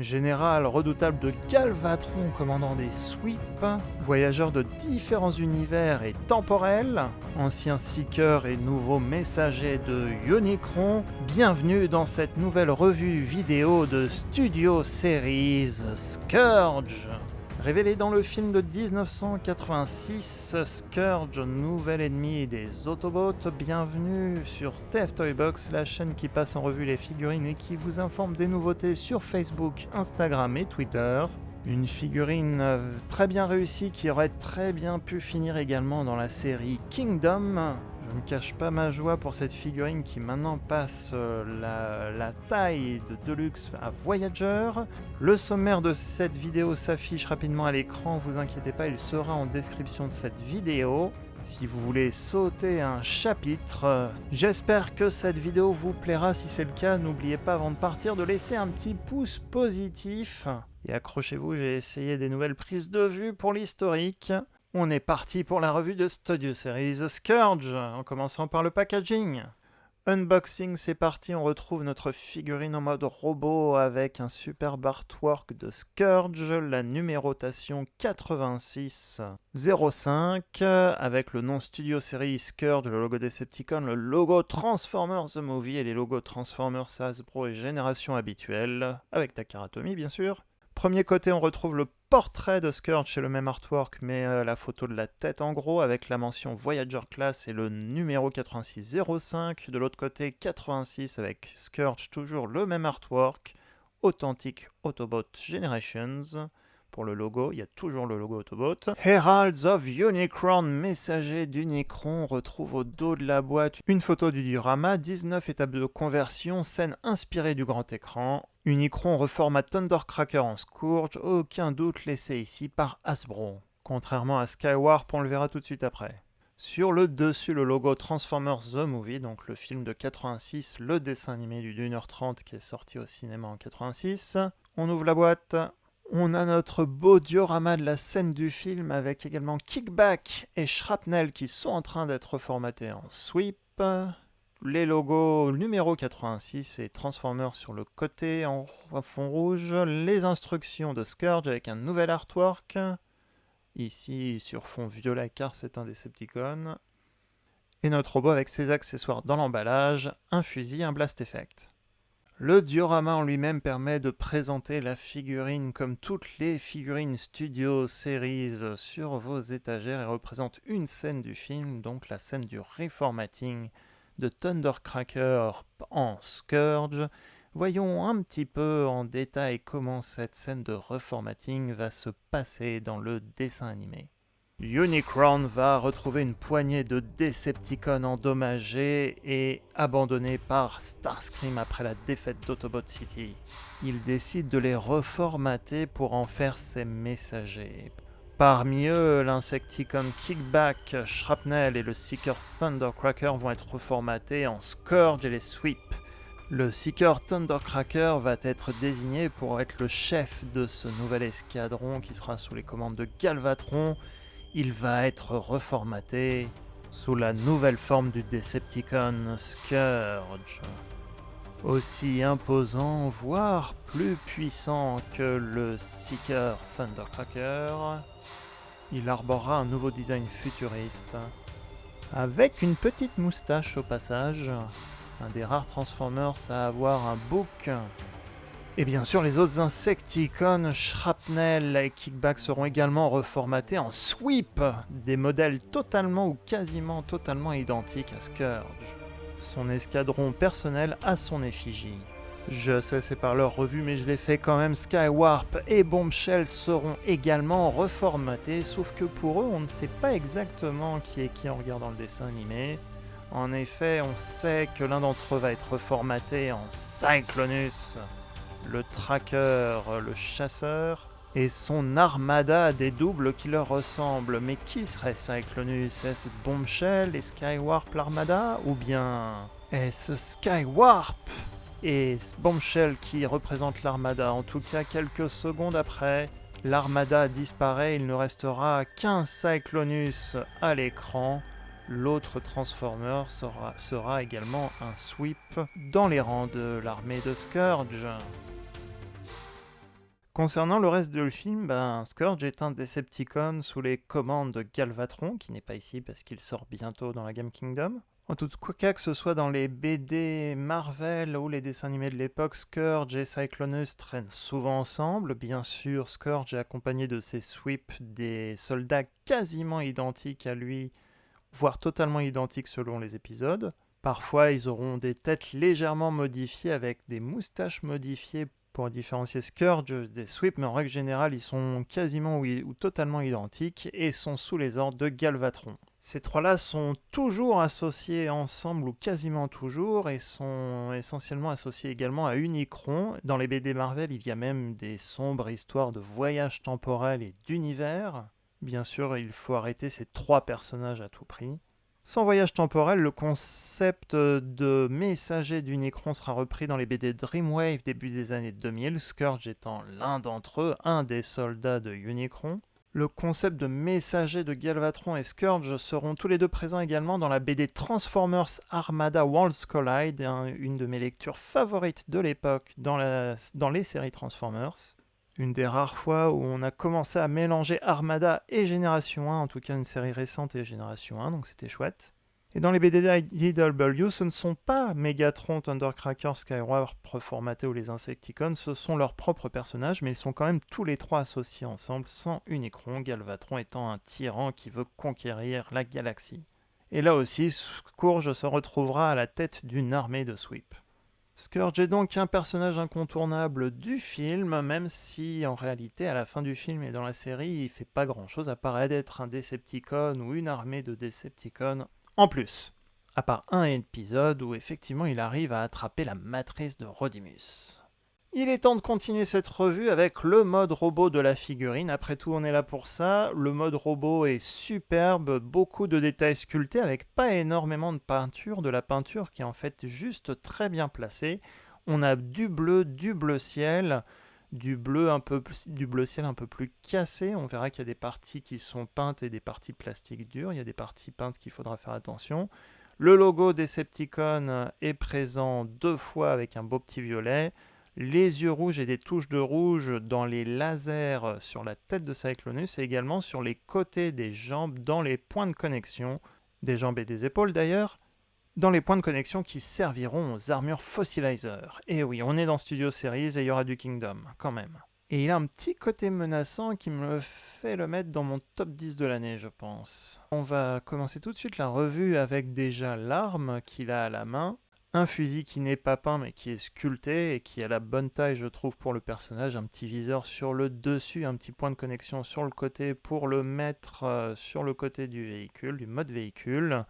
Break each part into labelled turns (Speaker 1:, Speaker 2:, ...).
Speaker 1: Général redoutable de Galvatron commandant des sweeps, voyageur de différents univers et temporels, ancien seeker et nouveau messager de Unicron, bienvenue dans cette nouvelle revue vidéo de Studio Series Scourge. Révélé dans le film de 1986, Scourge, nouvel ennemi des Autobots, bienvenue sur TF Toybox, la chaîne qui passe en revue les figurines et qui vous informe des nouveautés sur Facebook, Instagram et Twitter. Une figurine très bien réussie qui aurait très bien pu finir également dans la série Kingdom. Je ne cache pas ma joie pour cette figurine qui maintenant passe la taille de Deluxe à Voyager. Le sommaire de cette vidéo s'affiche rapidement à l'écran, vous inquiétez pas, il sera en description de cette vidéo. Si vous voulez sauter un chapitre, j'espère que cette vidéo vous plaira. Si c'est le cas, n'oubliez pas avant de partir de laisser un petit pouce positif. Et accrochez-vous, j'ai essayé des nouvelles prises de vue pour l'historique. On est parti pour la revue de Studio Series Scourge, en commençant par le packaging. Unboxing, c'est parti, on retrouve notre figurine en mode robot avec un superbe artwork de Scourge, la numérotation 8605, avec le nom Studio Series Scourge, le logo Decepticon, le logo Transformers The Movie et les logos Transformers Hasbro et Génération Habituelle, avec Takara Tomy bien sûr. Premier côté, on retrouve le portrait de Scourge, c'est le même artwork, mais la photo de la tête en gros, avec la mention Voyager Class et le numéro 8605. De l'autre côté, 86 avec Scourge, toujours le même artwork. Authentic Autobot Generations. Pour le logo, il y a toujours le logo Autobot. Heralds of Unicron, messager d'Unicron, retrouve au dos de la boîte une photo du diorama, 19 étapes de conversion, scène inspirée du grand écran. Unicron reforma Thundercracker en Scourge, aucun doute laissé ici par Hasbro. Contrairement à Skywarp, on le verra tout de suite après. Sur le dessus, le logo Transformers The Movie, donc le film de 86, le dessin animé du 1h30 qui est sorti au cinéma en 86. On ouvre la boîte. On a notre beau diorama de la scène du film avec également Kickback et Shrapnel qui sont en train d'être formatés en sweep. Les logos numéro 86 et Transformers sur le côté en fond rouge. Les instructions de Scourge avec un nouvel artwork. Ici sur fond violet car c'est un Decepticon. Et notre robot avec ses accessoires dans l'emballage, un fusil, un blast effect. Le diorama en lui-même permet de présenter la figurine comme toutes les figurines Studio Series sur vos étagères et représente une scène du film, donc la scène du reformatting de Thundercracker en Scourge. Voyons un petit peu en détail comment cette scène de reformatting va se passer dans le dessin animé. Unicron va retrouver une poignée de Decepticons endommagés et abandonnés par Starscream après la défaite d'Autobot City. Il décide de les reformater pour en faire ses messagers. Parmi eux, l'Insecticon Kickback, Shrapnel et le Seeker Thundercracker vont être reformatés en Scourge et les Sweep. Le Seeker Thundercracker va être désigné pour être le chef de ce nouvel escadron qui sera sous les commandes de Galvatron. Il va être reformaté sous la nouvelle forme du Decepticon Scourge. Aussi imposant, voire plus puissant que le Seeker Thundercracker, il arborera un nouveau design futuriste, avec une petite moustache au passage, un des rares Transformers à avoir un bouc. Et bien sûr, les autres Insecticons, Shrapnel et Kickback seront également reformatés en Sweep, des modèles totalement ou quasiment totalement identiques à Scourge. Son escadron personnel à son effigie. Je sais, c'est par leur revue, mais je l'ai fait quand même. Skywarp et Bombshell seront également reformatés, sauf que pour eux, on ne sait pas exactement qui est qui en regardant le dessin animé. En effet, on sait que l'un d'entre eux va être reformaté en Cyclonus, le tracker, le chasseur, et son armada à des doubles qui leur ressemblent. Mais qui serait Cyclonus? Est-ce Bombshell et Skywarp l'armada? Ou bien est-ce Skywarp et Bombshell qui représentent l'armada? En tout cas, quelques secondes après, l'armada disparaît, il ne restera qu'un Cyclonus à l'écran. L'autre Transformer sera également un sweep dans les rangs de l'armée de Scourge. Concernant le reste du film, Scourge est un Decepticon sous les commandes de Galvatron, qui n'est pas ici parce qu'il sort bientôt dans la Game Kingdom. En tout cas, que ce soit dans les BD Marvel ou les dessins animés de l'époque, Scourge et Cyclonus traînent souvent ensemble. Bien sûr, Scourge est accompagné de ses sweeps des soldats quasiment identiques à lui, voire totalement identiques selon les épisodes. Parfois, ils auront des têtes légèrement modifiées avec des moustaches modifiées pour différencier Scourge des Sweeps, mais en règle générale, ils sont quasiment ou totalement identiques et sont sous les ordres de Galvatron. Ces trois-là sont toujours associés ensemble, ou quasiment toujours, et sont essentiellement associés également à Unicron. Dans les BD Marvel, il y a même des sombres histoires de voyage temporel et d'univers. Bien sûr, il faut arrêter ces trois personnages à tout prix. Sans voyage temporel, le concept de messager d'Unicron sera repris dans les BD Dreamwave début des années 2000, Scourge étant l'un d'entre eux, un des soldats de Unicron. Le concept de messager de Galvatron et Scourge seront tous les deux présents également dans la BD Transformers Armada Worlds Collide, une de mes lectures favorites de l'époque dans les séries Transformers. Une des rares fois où on a commencé à mélanger Armada et Génération 1, en tout cas une série récente et Génération 1, donc c'était chouette. Et dans les BD d'IDW, ce ne sont pas Megatron, Thundercracker, Skywarp reformatés ou les Insecticons, ce sont leurs propres personnages, mais ils sont quand même tous les trois associés ensemble, sans Unicron, Galvatron étant un tyran qui veut conquérir la galaxie. Et là aussi, Scourge se retrouvera à la tête d'une armée de Sweep. Scourge est donc un personnage incontournable du film, même si en réalité à la fin du film et dans la série il fait pas grand chose à part d'être un Decepticon ou une armée de Decepticons en plus. À part un épisode où effectivement il arrive à attraper la matrice de Rodimus. Il est temps de continuer cette revue avec le mode robot de la figurine. Après tout, on est là pour ça. Le mode robot est superbe, beaucoup de détails sculptés avec pas énormément de peinture, de la peinture qui est en fait juste très bien placée. On a du bleu ciel, du bleu ciel un peu plus cassé. On verra qu'il y a des parties qui sont peintes et des parties plastiques dures. Il y a des parties peintes qu'il faudra faire attention. Le logo Decepticon est présent 2 fois avec un beau petit violet. Les yeux rouges et des touches de rouge dans les lasers sur la tête de Cyclonus et également sur les côtés des jambes dans les points de connexion, des jambes et des épaules d'ailleurs, dans les points de connexion qui serviront aux armures Fossilizer. Et oui, on est dans Studio Series et il y aura du Kingdom, quand même. Et il a un petit côté menaçant qui me fait le mettre dans mon top 10 de l'année, je pense. On va commencer tout de suite la revue avec déjà l'arme qu'il a à la main. Un fusil qui n'est pas peint mais qui est sculpté et qui a la bonne taille je trouve pour le personnage, un petit viseur sur le dessus, un petit point de connexion sur le côté pour le mettre sur le côté du véhicule, du mode véhicule.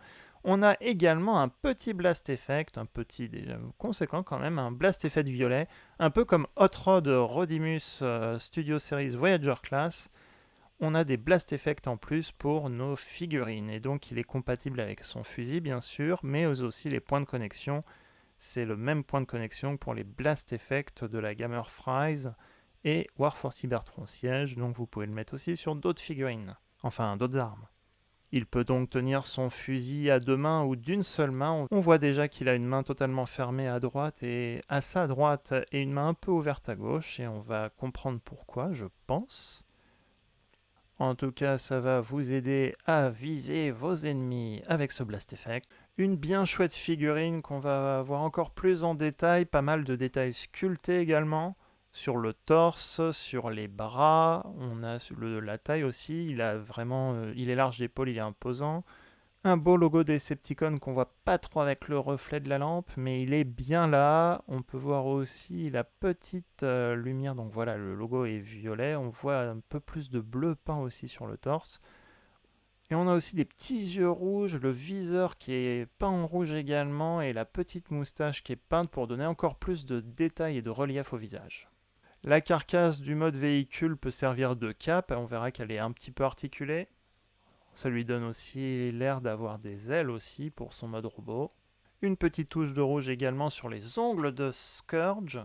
Speaker 1: On a également un petit blast effect, un petit déjà conséquent quand même, un blast effect violet, un peu comme Hot Rod Rodimus Studio Series Voyager Class. On a des blast effects en plus pour nos figurines. Et donc il est compatible avec son fusil bien sûr, mais aussi les points de connexion. C'est le même point de connexion pour les blast effects de la Gamer Fries et Warforce Cybertron Siege, donc vous pouvez le mettre aussi sur d'autres figurines, enfin d'autres armes. Il peut donc tenir son fusil à 2 mains ou d'une seule main. On voit déjà qu'il a une main totalement fermée à droite et à sa droite et une main un peu ouverte à gauche, et on va comprendre pourquoi, je pense. En tout cas, ça va vous aider à viser vos ennemis avec ce Blast Effect. Une bien chouette figurine qu'on va voir encore plus en détail, pas mal de détails sculptés également, sur le torse, sur les bras, on a la taille aussi, il est large d'épaule, il est imposant. Un beau logo Decepticon qu'on voit pas trop avec le reflet de la lampe, mais il est bien là. On peut voir aussi la petite lumière, donc voilà, le logo est violet. On voit un peu plus de bleu peint aussi sur le torse. Et on a aussi des petits yeux rouges, le viseur qui est peint en rouge également, et la petite moustache qui est peinte pour donner encore plus de détails et de relief au visage. La carcasse du mode véhicule peut servir de cape, on verra qu'elle est un petit peu articulée. Ça lui donne aussi l'air d'avoir des ailes aussi pour son mode robot. Une petite touche de rouge également sur les ongles de Scourge.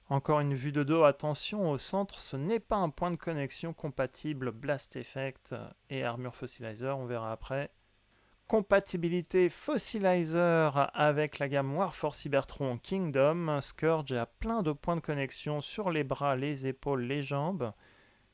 Speaker 1: Encore une vue de dos, attention au centre, ce n'est pas un point de connexion compatible Blast Effect et Armure Fossilizer, on verra après. Compatibilité Fossilizer avec la gamme War for Cybertron Kingdom. Scourge a plein de points de connexion sur les bras, les épaules, les jambes,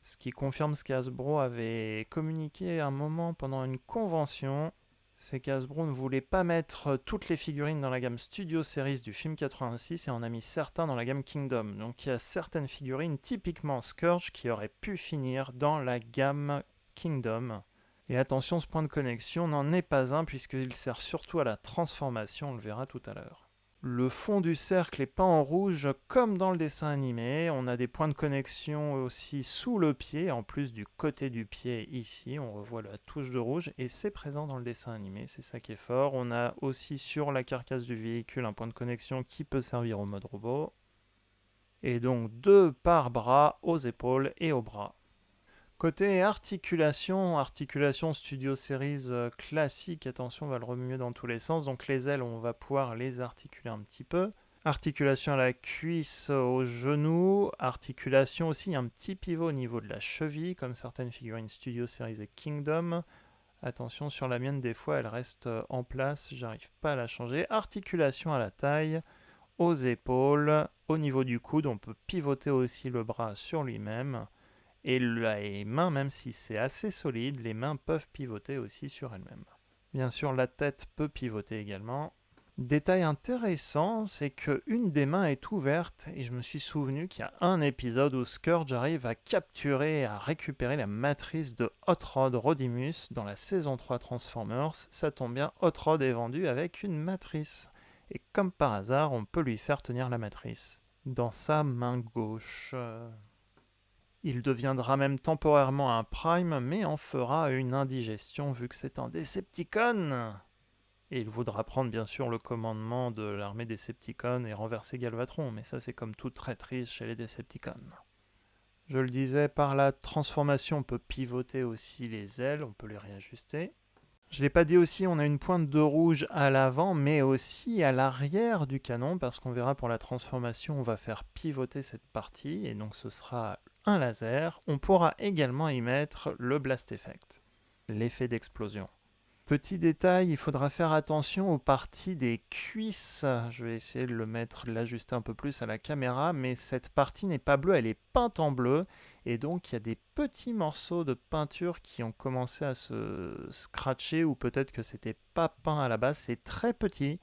Speaker 1: ce qui confirme ce qu'Hasbro avait communiqué à un moment pendant une convention. C'est qu'Hasbro ne voulait pas mettre toutes les figurines dans la gamme Studio Series du film 86 et en a mis certains dans la gamme Kingdom. Donc il y a certaines figurines, typiquement Scourge, qui auraient pu finir dans la gamme Kingdom. Et attention, ce point de connexion n'en est pas un puisqu'il sert surtout à la transformation, on le verra tout à l'heure. Le fond du cercle est peint en rouge comme dans le dessin animé. On a des points de connexion aussi sous le pied, en plus du côté du pied ici. On revoit la touche de rouge et c'est présent dans le dessin animé, c'est ça qui est fort. On a aussi sur la carcasse du véhicule un point de connexion qui peut servir au mode robot. Et donc 2 par bras aux épaules et aux bras. Côté articulation Studio Series classique, attention, on va le remuer dans tous les sens. Donc les ailes, on va pouvoir les articuler un petit peu. Articulation à la cuisse, au genou. Articulation aussi, un petit pivot au niveau de la cheville, comme certaines figurines Studio Series et Kingdom. Attention, sur la mienne, des fois, elle reste en place, j'arrive pas à la changer. Articulation à la taille, aux épaules, au niveau du coude, on peut pivoter aussi le bras sur lui-même. Et les mains, même si c'est assez solide, les mains peuvent pivoter aussi sur elles-mêmes. Bien sûr, la tête peut pivoter également. Détail intéressant, c'est qu'une des mains est ouverte et je me suis souvenu qu'il y a un épisode où Scourge arrive à capturer et à récupérer la matrice de Hot Rod Rodimus dans la saison 3 Transformers. Ça tombe bien, Hot Rod est vendu avec une matrice. Et comme par hasard, on peut lui faire tenir la matrice dans sa main gauche. Il deviendra même temporairement un Prime, mais en fera une indigestion vu que c'est un Decepticon. Et il voudra prendre bien sûr le commandement de l'armée Decepticon et renverser Galvatron, mais ça c'est comme toute traîtrise chez les Decepticons. Je le disais, par la transformation on peut pivoter aussi les ailes, on peut les réajuster. Je ne l'ai pas dit aussi, on a une pointe de rouge à l'avant, mais aussi à l'arrière du canon, parce qu'on verra pour la transformation, on va faire pivoter cette partie, et donc ce sera un laser. On pourra également y mettre le Blast Effect, l'effet d'explosion. Petit détail, il faudra faire attention aux parties des cuisses. Je vais essayer de l'ajuster un peu plus à la caméra, mais cette partie n'est pas bleue, elle est peinte en bleu. Et donc il y a des petits morceaux de peinture qui ont commencé à se scratcher, ou peut-être que c'était pas peint à la base, c'est très petit.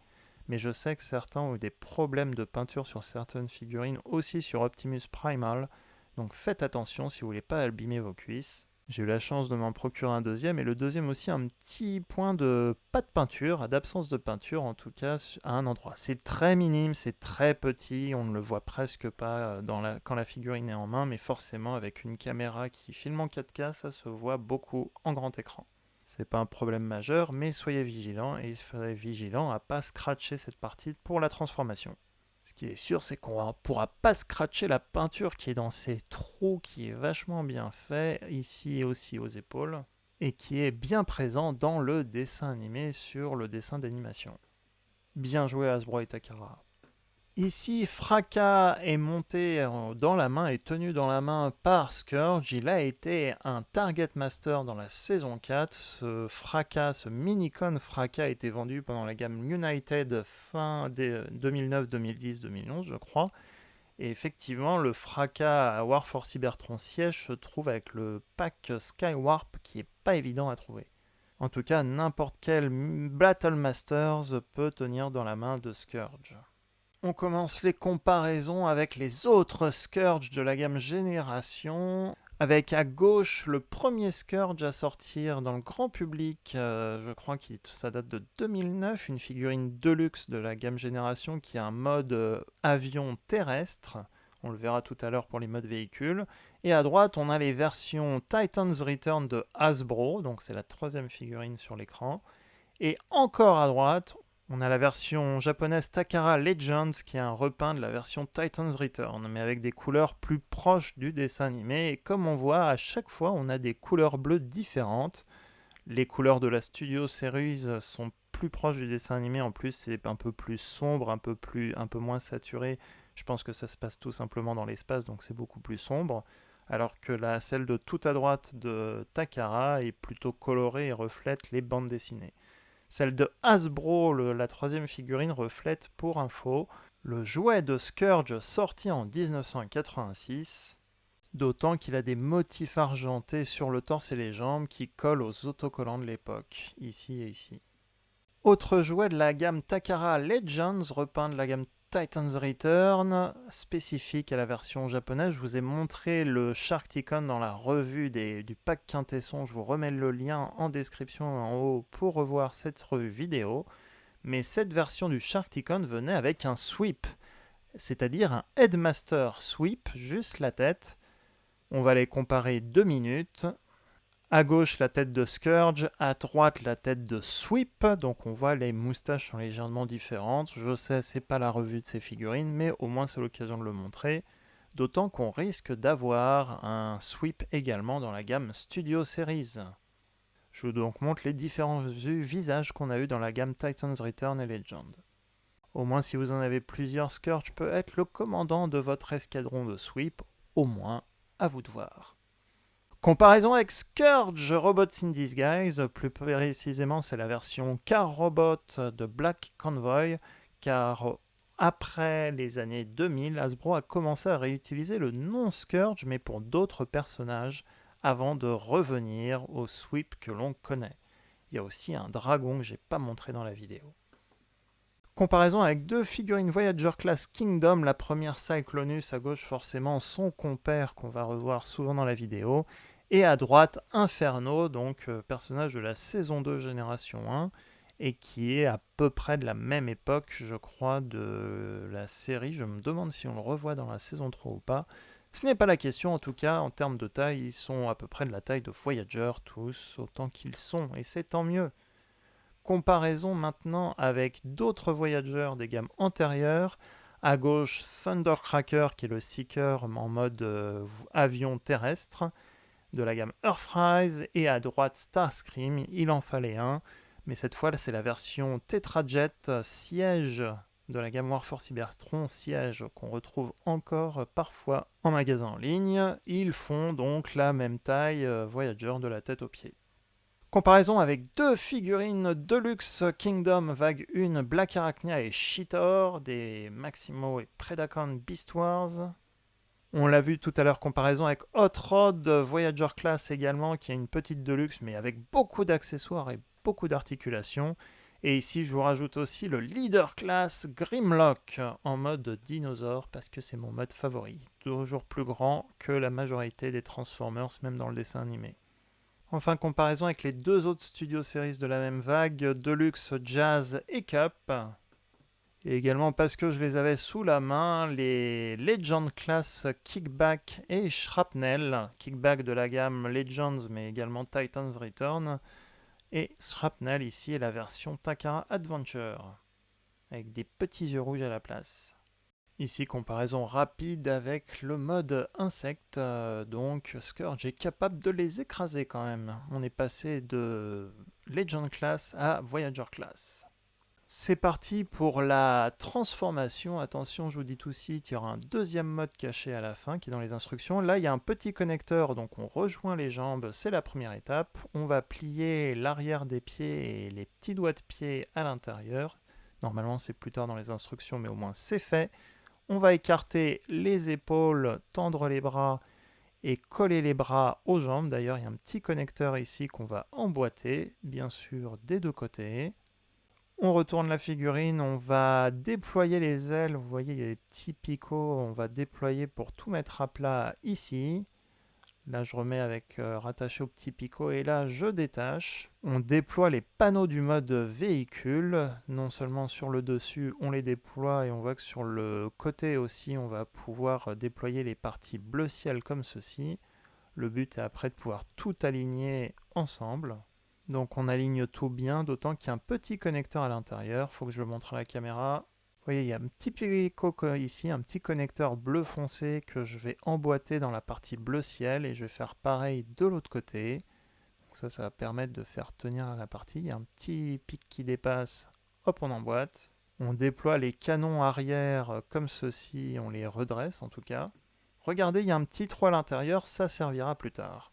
Speaker 1: Mais je sais que certains ont eu des problèmes de peinture sur certaines figurines, aussi sur Optimus Primal. Donc faites attention si vous voulez pas abîmer vos cuisses. J'ai eu la chance de m'en procurer un deuxième, et le deuxième aussi un petit point de pas de peinture, d'absence de peinture en tout cas, à un endroit. C'est très minime, c'est très petit, on ne le voit presque pas quand la figurine est en main, mais forcément avec une caméra qui filme en 4K, ça se voit beaucoup en grand écran. C'est pas un problème majeur, mais soyez vigilants, et soyez vigilants à pas scratcher cette partie pour la transformation. Ce qui est sûr, c'est qu'on ne pourra pas scratcher la peinture qui est dans ces trous, qui est vachement bien fait, ici aussi aux épaules, et qui est bien présent dans le dessin animé sur le dessin d'animation. Bien joué Hasbro et Takara. Ici, Fracas est monté dans la main et tenu dans la main par Scourge. Il a été un Target Master dans la saison 4. Ce Fracas, ce Minicon Fracas a été vendu pendant la gamme United fin 2009, 2010, 2011, je crois. Et effectivement, le Fracas à War for Cybertron Siege se trouve avec le pack Skywarp qui n'est pas évident à trouver. En tout cas, n'importe quel Battle Masters peut tenir dans la main de Scourge. On commence les comparaisons avec les autres Scourge de la gamme Génération, avec à gauche le premier Scourge à sortir dans le grand public, je crois que ça date de 2009, une figurine Deluxe de la gamme Génération qui a un mode avion terrestre, on le verra tout à l'heure pour les modes véhicules, et à droite on a les versions Titan's Return de Hasbro, donc c'est la troisième figurine sur l'écran, et encore à droite, on a la version japonaise Takara Legends qui est un repeint de la version Titan's Return, mais avec des couleurs plus proches du dessin animé. Et comme on voit, à chaque fois, on a des couleurs bleues différentes. Les couleurs de la Studio Series sont plus proches du dessin animé. En plus, c'est un peu plus sombre, un peu moins saturé. Je pense que ça se passe tout simplement dans l'espace, donc c'est beaucoup plus sombre. Alors que celle de tout à droite de Takara est plutôt colorée et reflète les bandes dessinées. Celle de Hasbro, la troisième figurine, reflète pour info le jouet de Scourge sorti en 1986, d'autant qu'il a des motifs argentés sur le torse et les jambes qui collent aux autocollants de l'époque, ici et ici. Autre jouet de la gamme Takara Legends, repeint de la gamme Titan's Return, spécifique à la version japonaise. Je vous ai montré le Sharkticon dans la revue du pack Quintesson. Je vous remets le lien en description en haut pour revoir cette revue vidéo. Mais cette version du Sharkticon venait avec un sweep, c'est-à-dire un Headmaster Sweep, juste la tête. On va les comparer 2 minutes. À gauche, la tête de Scourge, à droite, la tête de Sweep. Donc on voit les moustaches sont légèrement différentes. Je sais, c'est pas la revue de ces figurines, mais au moins c'est l'occasion de le montrer. D'autant qu'on risque d'avoir un Sweep également dans la gamme Studio Series. Je vous donc montre les différents visages qu'on a eu dans la gamme Titan's Return et Legend. Au moins si vous en avez plusieurs, Scourge peut être le commandant de votre escadron de Sweep. Au moins, à vous de voir. Comparaison avec Scourge Robots in Disguise, plus précisément c'est la version Car Robot de Black Convoy, car après les années 2000, Hasbro a commencé à réutiliser le nom Scourge mais pour d'autres personnages avant de revenir au sweep que l'on connaît. Il y a aussi un dragon que j'ai pas montré dans la vidéo. Comparaison avec deux figurines Voyager Class Kingdom, la première Cyclonus à gauche forcément son compère qu'on va revoir souvent dans la vidéo, et à droite Inferno, donc personnage de la saison 2 génération 1, et qui est à peu près de la même époque, je crois, de la série. Je me demande si on le revoit dans la saison 3 ou pas. Ce n'est pas la question, en tout cas, en termes de taille, ils sont à peu près de la taille de Voyager tous, autant qu'ils sont, et c'est tant mieux. Comparaison maintenant avec d'autres Voyagers des gammes antérieures. À gauche, Thundercracker, qui est le Seeker en mode avion terrestre de la gamme Earthrise, et à droite Starscream, il en fallait un, mais cette fois c'est la version Tetrajet Siège de la gamme Warforce Cybertron, Siège qu'on retrouve encore parfois en magasin en ligne. Ils font donc la même taille Voyager de la tête aux pieds. Comparaison avec deux figurines Deluxe Kingdom Vague 1, Black Arachnia et Cheetor, des Maximo et Predacon Beast Wars. On l'a vu tout à l'heure, comparaison avec Hot Rod Voyager Class également, qui est une petite Deluxe, mais avec beaucoup d'accessoires et beaucoup d'articulations. Et ici, je vous rajoute aussi le Leader Class Grimlock en mode dinosaure, parce que c'est mon mode favori. Toujours plus grand que la majorité des Transformers, même dans le dessin animé. Enfin, comparaison avec les deux autres Studio Series de la même vague, Deluxe, Jazz et Cup. Et également parce que je les avais sous la main, les Legend Class Kickback et Shrapnel. Kickback de la gamme Legends, mais également Titan's Return. Et Shrapnel ici est la version Takara Adventure, avec des petits yeux rouges à la place. Ici, comparaison rapide avec le mode insecte, donc Scourge est capable de les écraser quand même. On est passé de Legend Class à Voyager Class. C'est parti pour la transformation. Attention, je vous dis tout de suite, il y aura un deuxième mode caché à la fin qui est dans les instructions. Là, il y a un petit connecteur, donc on rejoint les jambes, c'est la première étape. On va plier l'arrière des pieds et les petits doigts de pied à l'intérieur. Normalement, c'est plus tard dans les instructions, mais au moins c'est fait. On va écarter les épaules, tendre les bras et coller les bras aux jambes. D'ailleurs, il y a un petit connecteur ici qu'on va emboîter, bien sûr, des deux côtés. On retourne la figurine, on va déployer les ailes. Vous voyez, il y a des petits picots. On va déployer pour tout mettre à plat ici. Là, je remets avec rattaché au petit picot et là, je détache. On déploie les panneaux du mode véhicule. Non seulement sur le dessus, on les déploie et on voit que sur le côté aussi, on va pouvoir déployer les parties bleu ciel comme ceci. Le but est après de pouvoir tout aligner ensemble. Donc on aligne tout bien, d'autant qu'il y a un petit connecteur à l'intérieur. Il faut que je le montre à la caméra. Vous voyez, il y a un petit picot ici, un petit connecteur bleu foncé que je vais emboîter dans la partie bleu ciel et je vais faire pareil de l'autre côté. Donc ça va permettre de faire tenir la partie. Il y a un petit pic qui dépasse, hop, on emboîte. On déploie les canons arrière comme ceci, on les redresse en tout cas. Regardez, il y a un petit trou à l'intérieur, ça servira plus tard.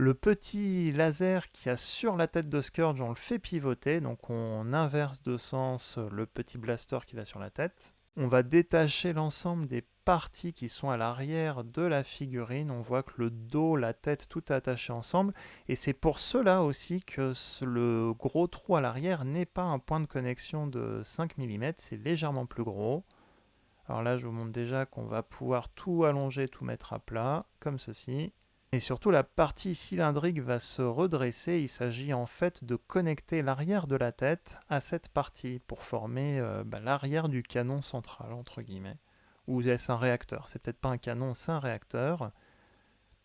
Speaker 1: Le petit laser qu'il y a sur la tête de Scourge, on le fait pivoter, donc on inverse de sens le petit blaster qu'il a sur la tête. On va détacher l'ensemble des parties qui sont à l'arrière de la figurine. On voit que le dos, la tête, tout est attaché ensemble. Et c'est pour cela aussi que le gros trou à l'arrière n'est pas un point de connexion de 5 mm, c'est légèrement plus gros. Alors là, je vous montre déjà qu'on va pouvoir tout allonger, tout mettre à plat, comme ceci. Et surtout, la partie cylindrique va se redresser. Il s'agit en fait de connecter l'arrière de la tête à cette partie pour former l'arrière du canon central, entre guillemets. Ou est-ce un réacteur? C'est peut-être pas un canon, c'est un réacteur.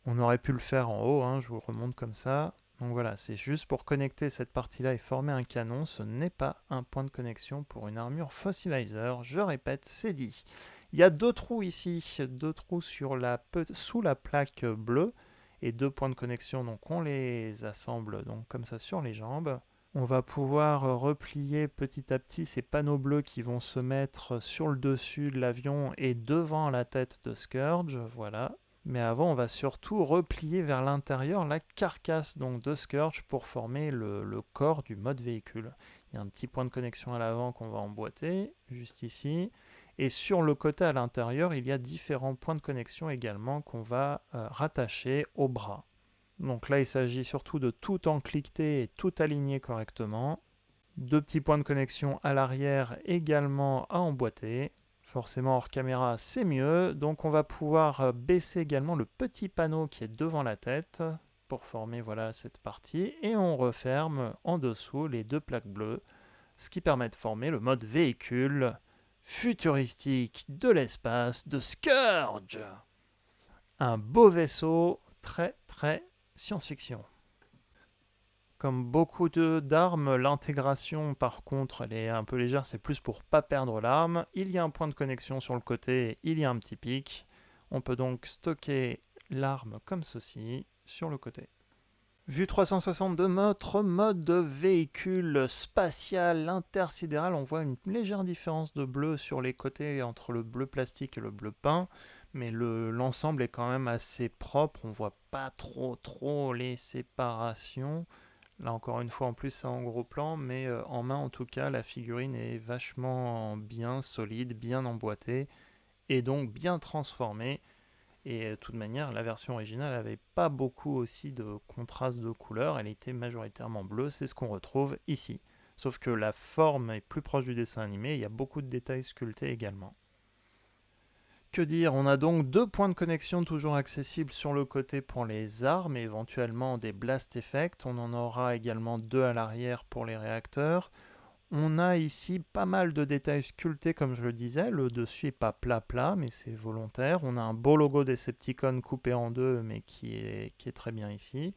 Speaker 1: On aurait pu le faire en haut, hein, je vous remonte comme ça. Donc voilà, c'est juste pour connecter cette partie-là et former un canon. Ce n'est pas un point de connexion pour une armure Fossilizer. Je répète, c'est dit. Il y a deux trous ici, deux trous sous la plaque bleue et deux points de connexion. Donc on les assemble donc comme ça sur les jambes. On va pouvoir replier petit à petit ces panneaux bleus qui vont se mettre sur le dessus de l'avion et devant la tête de Scourge. Voilà. Mais avant, on va surtout replier vers l'intérieur la carcasse donc de Scourge pour former le corps du mode véhicule. Il y a un petit point de connexion à l'avant qu'on va emboîter, juste ici. Et sur le côté à l'intérieur, il y a différents points de connexion également qu'on va rattacher au bras. Donc là, il s'agit surtout de tout encliqueter et tout aligner correctement. Deux petits points de connexion à l'arrière également à emboîter. Forcément hors caméra c'est mieux, donc on va pouvoir baisser également le petit panneau qui est devant la tête pour former voilà cette partie et on referme en dessous les deux plaques bleues, ce qui permet de former le mode véhicule futuristique de l'espace de Scourge. Un beau vaisseau, très science-fiction. Comme beaucoup d'armes, l'intégration par contre elle est un peu légère, c'est plus pour pas perdre l'arme. Il y a un point de connexion sur le côté, il y a un petit pic. On peut donc stocker l'arme comme ceci sur le côté. Vue 360 de notre mode de véhicule spatial intersidéral, on voit une légère différence de bleu sur les côtés entre le bleu plastique et le bleu peint, mais l'ensemble est quand même assez propre, on voit pas trop les séparations. Là encore une fois en plus c'est en gros plan, mais en main en tout cas la figurine est vachement bien solide, bien emboîtée et donc bien transformée. Et de toute manière la version originale n'avait pas beaucoup aussi de contraste de couleurs, elle était majoritairement bleue, c'est ce qu'on retrouve ici. Sauf que la forme est plus proche du dessin animé, il y a beaucoup de détails sculptés également. Que dire, on a donc deux points de connexion toujours accessibles sur le côté pour les armes et éventuellement des blast effects. On en aura également deux à l'arrière pour les réacteurs. On a ici pas mal de détails sculptés comme je le disais, le dessus n'est pas plat mais c'est volontaire. On a un beau logo Decepticon coupé en deux mais qui est très bien ici.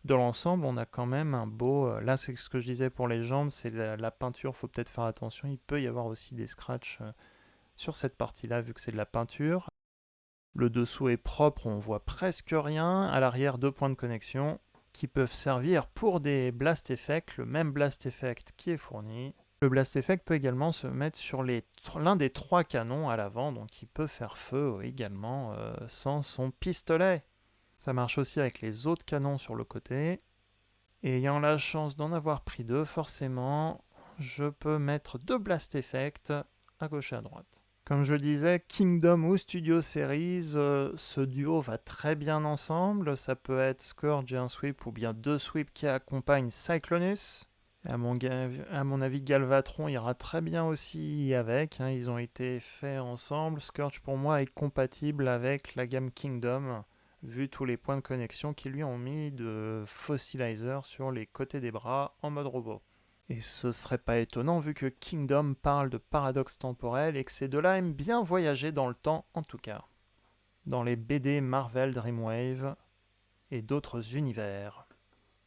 Speaker 1: Dans l'ensemble on a quand même un beau... Là c'est ce que je disais pour les jambes, c'est la peinture, il faut peut-être faire attention, il peut y avoir aussi des scratchs sur cette partie-là, vu que c'est de la peinture. Le dessous est propre, on voit presque rien. À l'arrière, deux points de connexion qui peuvent servir pour des blast effects, le même blast effect qui est fourni. Le blast effect peut également se mettre sur l'un des trois canons à l'avant, donc il peut faire feu également sans son pistolet. Ça marche aussi avec les autres canons sur le côté. Et ayant la chance d'en avoir pris deux, forcément, je peux mettre deux blast effects à gauche et à droite. Comme je le disais, Kingdom ou Studio Series, ce duo va très bien ensemble. Ça peut être Scourge et un sweep ou bien deux sweeps qui accompagnent Cyclonus. À mon avis, Galvatron ira très bien aussi avec. Hein, ils ont été faits ensemble. Scourge pour moi est compatible avec la gamme Kingdom, vu tous les points de connexion qu'ils lui ont mis de Fossilizer sur les côtés des bras en mode robot. Et ce serait pas étonnant vu que Kingdom parle de paradoxe temporel et que ces deux-là aiment bien voyager dans le temps en tout cas. Dans les BD Marvel Dreamwave et d'autres univers.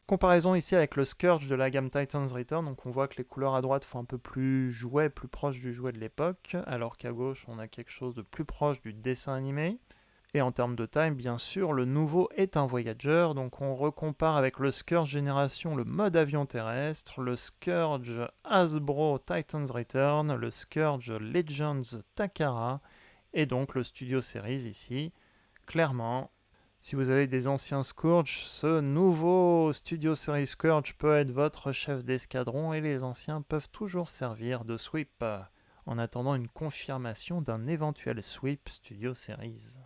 Speaker 1: Comparaison ici avec le Scourge de la gamme Titan's Return, donc on voit que les couleurs à droite font un peu plus jouet, plus proche du jouet de l'époque, alors qu'à gauche on a quelque chose de plus proche du dessin animé. Et en termes de taille, bien sûr, le nouveau est un Voyager, donc on recompare avec le Scourge Génération, le mode avion terrestre, le Scourge Hasbro Titan's Return, le Scourge Legends Takara, et donc le Studio Series ici. Clairement, Si vous avez des anciens Scourge, ce nouveau Studio Series Scourge peut être votre chef d'escadron et les anciens peuvent toujours servir de sweep en attendant une confirmation d'un éventuel sweep Studio Series.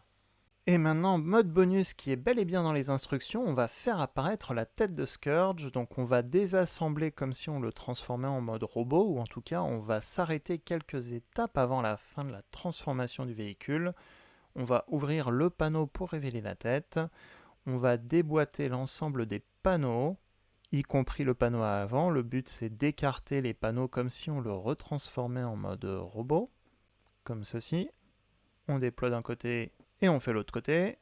Speaker 1: Et maintenant, mode bonus qui est bel et bien dans les instructions, on va faire apparaître la tête de Scourge, donc on va désassembler comme si on le transformait en mode robot, ou en tout cas on va s'arrêter quelques étapes avant la fin de la transformation du véhicule. On va ouvrir le panneau pour révéler la tête, on va déboîter l'ensemble des panneaux, y compris le panneau à avant. Le but c'est d'écarter les panneaux comme si on le retransformait en mode robot, comme ceci. On déploie d'un côté et on fait l'autre côté.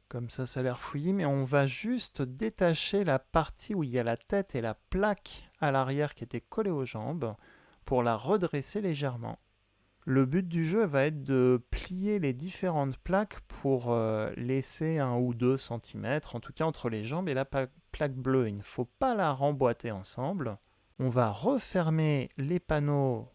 Speaker 1: Comme ça a l'air fouillis, mais on va juste détacher la partie où il y a la tête et la plaque à l'arrière qui était collée aux jambes pour la redresser légèrement. Le but du jeu va être de plier les différentes plaques pour laisser 1 ou 2 cm, en tout cas entre les jambes et la plaque bleue. Il ne faut pas la remboîter ensemble. On va refermer les panneaux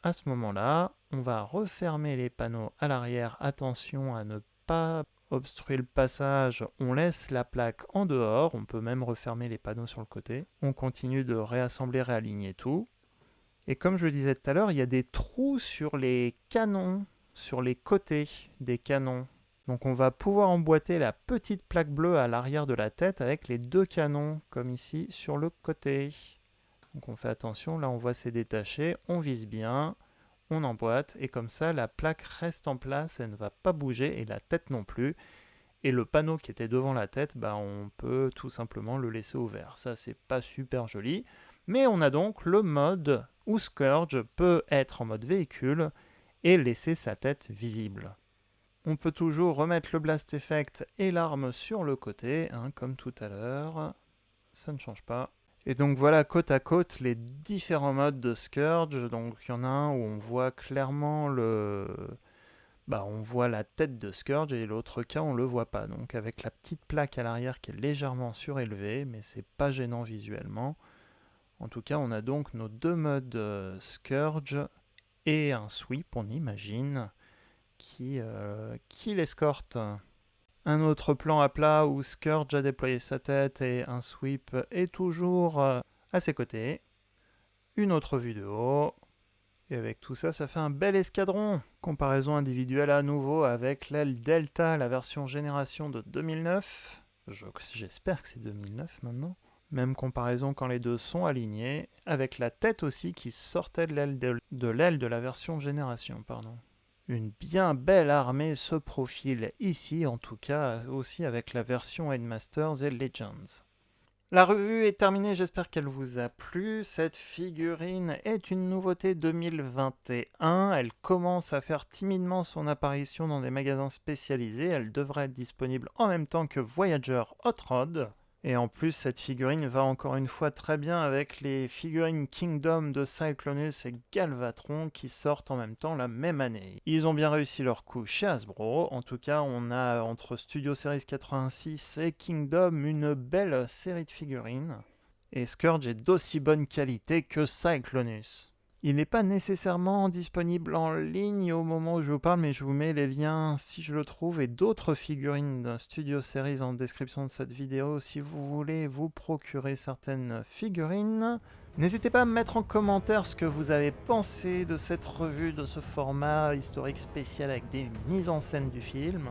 Speaker 1: à ce moment-là. On va refermer les panneaux à l'arrière. Attention à ne pas obstruer le passage. On laisse la plaque en dehors. On peut même refermer les panneaux sur le côté. On continue de réassembler, réaligner tout. Et comme je le disais tout à l'heure, il y a des trous sur les canons, sur les côtés des canons. Donc on va pouvoir emboîter la petite plaque bleue à l'arrière de la tête avec les 2 canons, comme ici, sur le côté. Donc on fait attention, là on voit c'est détaché, on vise bien, on emboîte, et comme ça la plaque reste en place, elle ne va pas bouger, et la tête non plus. Et le panneau qui était devant la tête, on peut tout simplement le laisser ouvert. Ça c'est pas super joli, mais on a donc le mode où Scourge peut être en mode véhicule et laisser sa tête visible. On peut toujours remettre le Blast Effect et l'arme sur le côté, comme tout à l'heure. Ça ne change pas. Et donc voilà côte à côte les différents modes de Scourge. Donc il y en a un où on voit clairement on voit la tête de Scourge, et l'autre cas on le voit pas. Donc avec la petite plaque à l'arrière qui est légèrement surélevée, mais c'est pas gênant visuellement. En tout cas, on a donc nos 2 modes Scourge et un sweep, on imagine, qui l'escorte. Un autre plan à plat où Scourge a déployé sa tête et un sweep est toujours à ses côtés. Une autre vue de haut. Et avec tout ça, ça fait un bel escadron. Comparaison individuelle à nouveau avec l'aile Delta, la version génération de 2009. J'espère que c'est 2009 maintenant. Même comparaison quand les deux sont alignés, avec la tête aussi qui sortait de l'aile de la version génération. Une bien belle armée se profile ici, en tout cas aussi avec la version Headmasters et Legends. La revue est terminée, j'espère qu'elle vous a plu. Cette figurine est une nouveauté 2021. Elle commence à faire timidement son apparition dans des magasins spécialisés. Elle devrait être disponible en même temps que Voyager Hot Rod. Et en plus, cette figurine va encore une fois très bien avec les figurines Kingdom de Cyclonus et Galvatron qui sortent en même temps la même année. Ils ont bien réussi leur coup chez Hasbro. En tout cas, on a entre Studio Series 86 et Kingdom une belle série de figurines. Et Scourge est d'aussi bonne qualité que Cyclonus. Il n'est pas nécessairement disponible en ligne au moment où je vous parle, mais je vous mets les liens si je le trouve et d'autres figurines d'un Studio Series en description de cette vidéo si vous voulez vous procurer certaines figurines. N'hésitez pas à me mettre en commentaire ce que vous avez pensé de cette revue, de ce format historique spécial avec des mises en scène du film.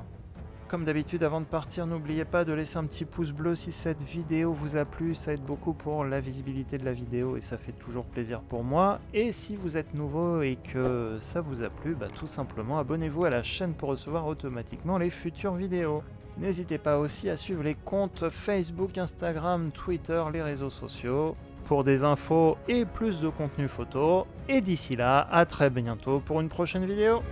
Speaker 1: Comme d'habitude, avant de partir, n'oubliez pas de laisser un petit pouce bleu si cette vidéo vous a plu, ça aide beaucoup pour la visibilité de la vidéo et ça fait toujours plaisir pour moi. Et si vous êtes nouveau et que ça vous a plu, tout simplement abonnez-vous à la chaîne pour recevoir automatiquement les futures vidéos. N'hésitez pas aussi à suivre les comptes Facebook, Instagram, Twitter, les réseaux sociaux pour des infos et plus de contenu photo. Et d'ici là, à très bientôt pour une prochaine vidéo.